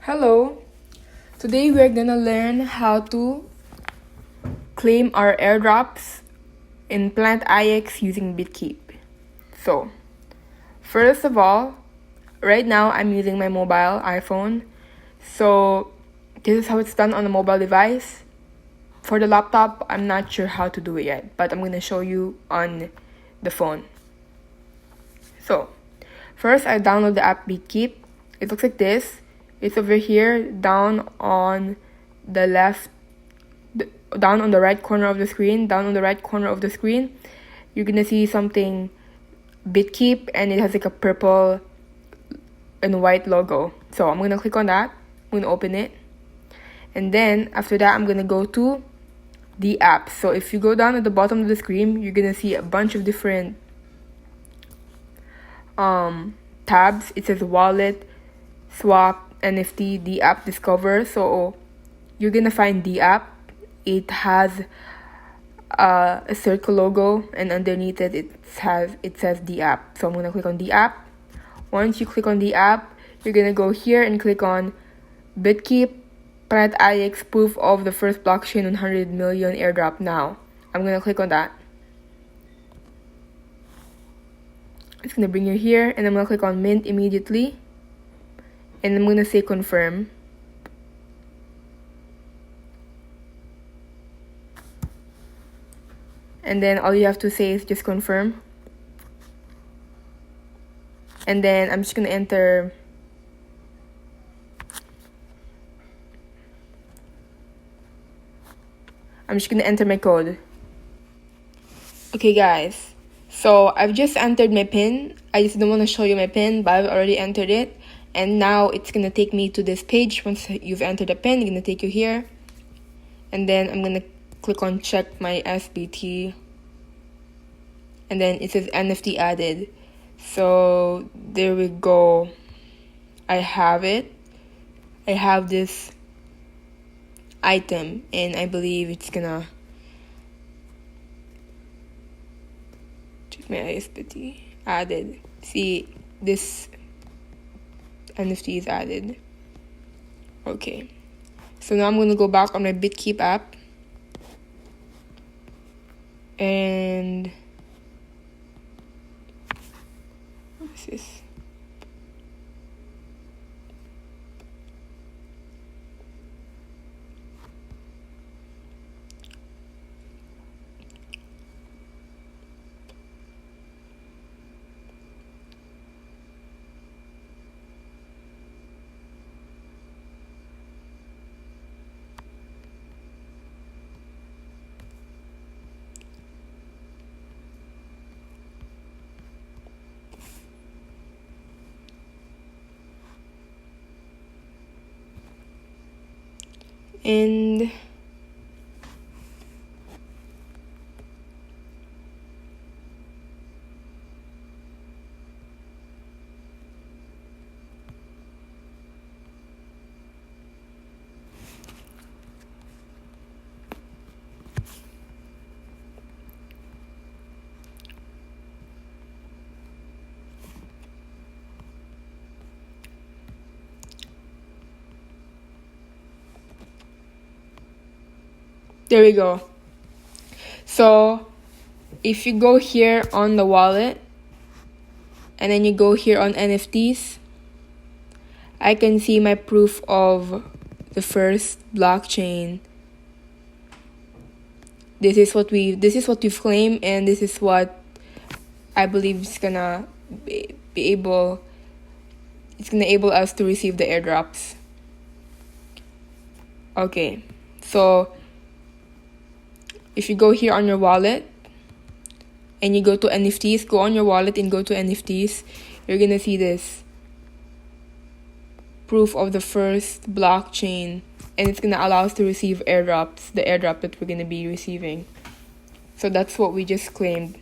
Hello, today we're gonna learn how to claim our airdrops in Planet IX using BitKeep. So, first of all, right now I'm using my mobile iPhone. So, this is how it's done on a mobile device. For the laptop, I'm not sure how to do it yet, but I'm gonna show you on the phone. So, first I download the app BitKeep. It looks like this. It's over here down on the left, down on the right corner of the screen. Down on the right corner of the screen, you're gonna see something BitKeep, and it has like a purple and white logo. So I'm gonna click on that. I'm gonna open it, and then after that, I'm gonna go to the app. So if you go down at the bottom of the screen, you're gonna see a bunch of different tabs. It says wallet, swap, NFT, DApp, discover. So you're gonna find DApp. It has a circle logo, and underneath it says DApp. So I'm gonna click on DApp. Once you click on DApp, you're gonna go here and click on BitKeep Planet IX proof of the first blockchain 100 million airdrop now. I'm gonna click on that. It's gonna bring you here, and I'm gonna click on mint immediately, and I'm gonna say confirm. And then all you have to say is just confirm. And then I'm just gonna enter my code. Okay guys, so I've just entered my PIN. I just don't want to show you my PIN, but I've already entered it. And now it's gonna take me to this page. Once you've entered the PIN, it's gonna take you here. And then I'm gonna click on check my SBT. And then it says NFT added. So there we go. I have it. I have this item, and I believe it's gonna check my SBT added. See, this NFT is added. Okay, so now I'm gonna go back on my BitKeep app, and what's this? And there we go. So if you go here on the wallet, and then you go here on NFTs, I can see my proof of the first blockchain. This is what we've claimed, and this is what I believe is gonna enable us to receive the airdrops. Okay, so if you go here on your wallet and you go to NFTs, go on your wallet and go to NFTs, you're gonna see this proof of the first blockchain, and it's gonna allow us to receive airdrops, the airdrop that we're gonna be receiving. So that's what we just claimed.